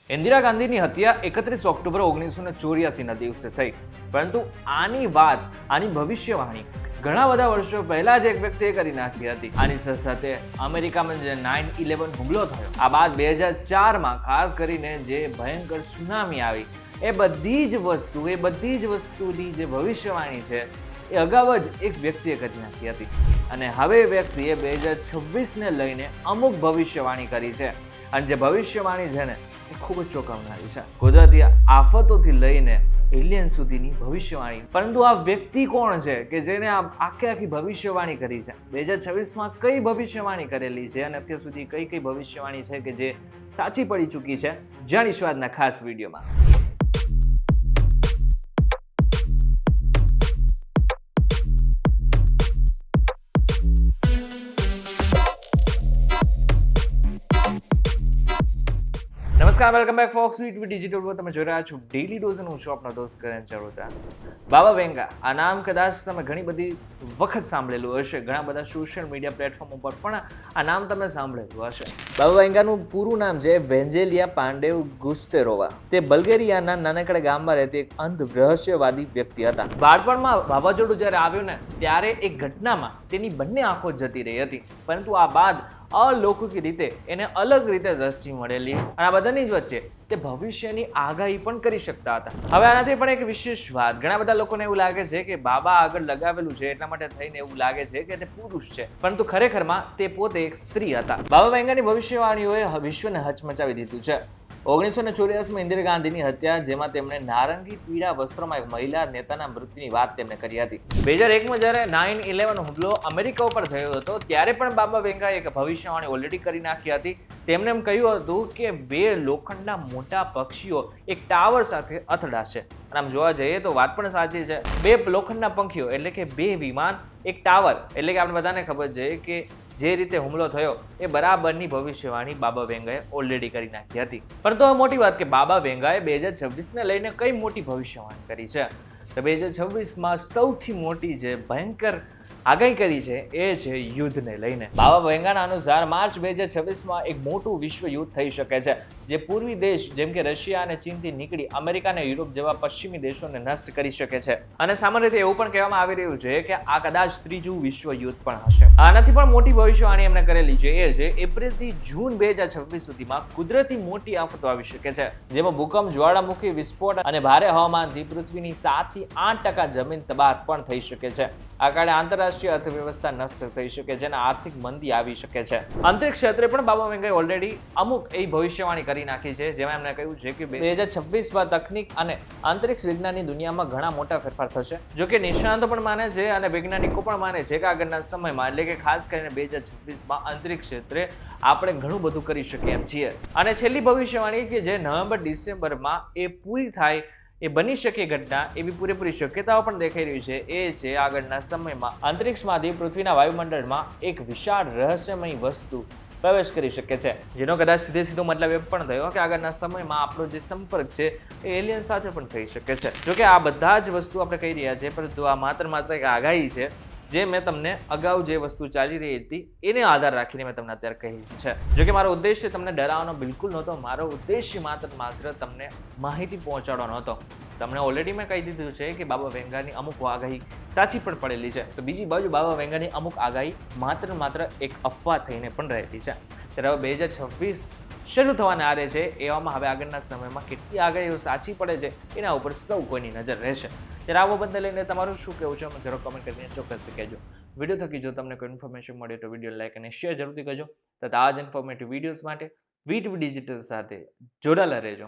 ઇન્દિરા ગાંધીની હત્યા 31 ઓક્ટોબર 1984ના દિવસે થઈ, પરંતુ આની ભવિષ્યવાણી ઘણા બધા વર્ષો પહેલા જ એક વ્યક્તિએ કરી નાખી હતી. આની સાથે અમેરિકામાં જે 9/11 હુમલો થયો, આ બાદ 2004માં ખાસ કરીને જે ભયંકર સુનામી આવી, એ બધી જ વસ્તુની જે ભવિષ્યવાણી છે એ અગાઉ જ એક વ્યક્તિએ કરી નાખી હતી. અને હવે વ્યક્તિએ 2026ને લઈને અમુક ભવિષ્યવાણી કરી છે, અને જે ભવિષ્યવાણી છે ને એ ખૂબ જ ચોંકાવનારી છે. કુદરતી આફતોથી લઈને એલિયન સુધીની ભવિષ્યવાણી. પરંતુ આ વ્યક્તિ કોણ છે કે જેને આખી ભવિષ્યવાણી કરી છે? 2026માં કઈ ભવિષ્યવાણી કરેલી છે અને અત્યાર સુધી કઈ ભવિષ્યવાણી છે કે જે સાચી પડી ચૂકી છે? જાણીશું આજના ખાસ વિડીયોમાં. નમસ્કાર, વેલકમ બેક ફોક્સ ડિજિટલ પર તમે જોઈ રહ્યા છો ડેલી ડોઝ અને હું છું આપનો દોસ્ત કરણ ચરોતરા. બાબા વેંગા, આ નામ કદાચ તમે ઘણી બધી વખત સાંભળેલું હશે, ઘણા બધા સોશિયલ મીડિયા પ્લેટફોર્મ ઉપર પણ આ નામ તમે સાંભળેલું હશે. બાબા વેંગાનું પૂરું નામ છે વેન્જેલિયા પાંડેવ ગુસ્તેરોવા. તે બલ્ગેરિયાના નાનકડા ગામમાં રહેતી એક અંધ રહસ્યવાદી વ્યક્તિ હતા. બાળપણમાં વાવાઝોડું જ્યારે આવ્યું ને ત્યારે એક ઘટનામાં તેની બંને આંખો જતી રહી હતી, પરંતુ આ બાદ અલૌકિક રીતે એને અલગ રીતે દ્રષ્ટિ મળેલી, અને આ બધાની જ વચ્ચે તે ભવિષ્યની આગાહી પણ કરી શકતા હતા. હવે આનાથી પણ એક વિશેષ વાત, ઘણા બધા લોકોને એવું લાગે છે કે બાબા આગળ લગાવેલું છે એટલા માટે થઈને એવું લાગે છે કે તે પુરુષ છે, પરંતુ ખરેખરમાં તે પોતે એક સ્ત્રી હતા. બાબા વેંગાની ભવિષ્યવાણીઓએ વિશ્વને હચમચાવી દીધું છે. 1984માં ઇન્દિરા ગાંધીની હત્યા, જેમાં તેમણે નારંગી પીળા વસ્ત્રોમાં એક મહિલા નેતાના મૃત્યુની વાત તેમણે કરી હતી. 2001માં જ્યારે 9/11 હુમલો અમેરિકા ઉપર થયો હતો, ત્યારે પણ બાબા વેંગાએ એક ભવિષ્યવાણી ઓલરેડી કરી નાખી હતી. તેમણે એમ કહ્યું હતું કે 2 લોખંડના મોટા પક્ષીઓ એક ટાવર સાથે અથડાશે. અને આમ જોવા જઈએ તો વાત પણ સાચી છે. 2 લોખંડના પંખીઓ એટલે કે 2 વિમાન, એક ટાવર, એટલે કે આપણે બધાને ખબર છે કે જે રીતે હુમલો થયો એ બરાબરની ભવિષ્યવાણી બાબા વેંગાએ ઓલરેડી કરી નાખી હતી. પરંતુ હવે મોટી વાત કે બાબા વેંગાએ 2026ને લઈને કઈ મોટી ભવિષ્યવાણી કરી છે. તો 2026માં સૌથી મોટી જે ભયંકર આગાહી કરી છે એ છે યુદ્ધને લઈને. બાબા વેંગાના અનુસાર માર્ચ 2026માં એક મોટું વિશ્વ યુદ્ધ થઈ શકે છે, જે પૂર્વી દેશ જેમ કે રશિયા અને ચીનથી નીકળી અમેરિકા અને યુરોપ જેવા પશ્ચિમી દેશોને નષ્ટ કરી શકે છે. અને સામાન્ય રીતે એવું પણ કહેવામાં આવી રહ્યું છે કે આ કદાચ ત્રીજું વિશ્વ યુદ્ધ પણ હશે. આનાથી પણ મોટી ભવિષ્યવાણી એમણે કરેલી છે એ છે એપ્રિલથી જૂન 2026 સુધીમાં કુદરતી મોટી આફતો આવી શકે છે, જેમાં ભૂકંપ, જ્વાળામુખી વિસ્ફોટ અને ભારે હવામાનથી પૃથ્વીની 7 થી 8% જમીન તબાહ પણ થઈ શકે છે. આ કારણે આંતરરાષ્ટ્રીય અર્થવ્યવસ્થા નષ્ટ થઈ શકે છે અને આર્થિક મંદી આવી શકે છે. અંતરિક્ષ ક્ષેત્રે પણ બાબા વેંગાએ ઓલરેડી અમુક એ ભવિષ્યવાણી કરી નાખી છે, જેમાં એમણે કહ્યું છે કે 2026માં તકનીક અને અંતરિક્ષ વિજ્ઞાનની દુનિયામાં ઘણા મોટા ફેરફાર થશે. જો કે નિષ્ણાતો પણ માને છે અને વૈજ્ઞાનિકો પણ માને છે કે આગળના સમયમાં, એટલે કે ખાસ કરીને 2026માં અંતરિક્ષ ક્ષેત્રે આપણે ઘણું બધું કરી શકીએ એમ છીએ. અને છેલ્લી ભવિષ્યવાણી કે જે નવેમ્બર-ડિસેમ્બરમાં એ પૂરી થાય, એ બની શકે ઘટના, એવી પૂરેપૂરી શક્યતાઓ પણ દેખાઈ રહી છે. એ છે આગળના સમયમાં અંતરિક્ષમાંથી પૃથ્વીના વાયુમંડળમાં એક વિશાળ રહસ્યમય વસ્તુ પ્રવેશ કરી શકે છે, જેનો કદાચ સીધો મતલબ એ પણ થયો કે આગળના સમયમાં આપણો જે સંપર્ક છે એ એલિયન સાથે પણ થઈ શકે છે. જોકે આ બધા જ વસ્તુ આપણે કહી રહ્યા છીએ, પરંતુ આ માત્ર એક આગાહી છે, જે મેં તમને અગાઉ જે વસ્તુ ચાલી રહી હતી એને આધાર રાખીને મેં તમને અત્યારે કહી છે. જો કે મારો ઉદ્દેશ્ય તમને ડરાવવાનો બિલકુલ નહોતો. મારો ઉદ્દેશ્ય માત્ર તમને માહિતી પહોંચાડવાનો હતો. તમને ઓલરેડી મેં કહી દીધું છે કે બાબા વેંગાની અમુક આગાહી સાચી પણ પડેલી છે, તો બીજી બાજુ બાબા વેંગાની અમુક આગાહી માત્ર એક અફવા થઈને પણ રહેતી છે. ત્યારે હવે 2026 શરૂ થવાના આરે છે, એવામાં હવે આગળના સમયમાં કેટલી આગાહીઓ સાચી પડે છે એના ઉપર સૌ કોઈની નજર રહેશે. ત્યારે આવો બદલે લઈને તમારું શું કહેવું છે જરૂર કમેન્ટ કરીને ચોક્કસથી કહેજો. વિડીયો થકી જો તમને કોઈ ઇન્ફોર્મેશન મળે તો વિડીયો લાઈક અને શેર જરૂરથી કરજો. તથા આ જ ઇન્ફોર્મેટિવ વિડીયોઝ માટે વીટીવી ડિજિટલ સાથે જોડાયેલા રહેજો.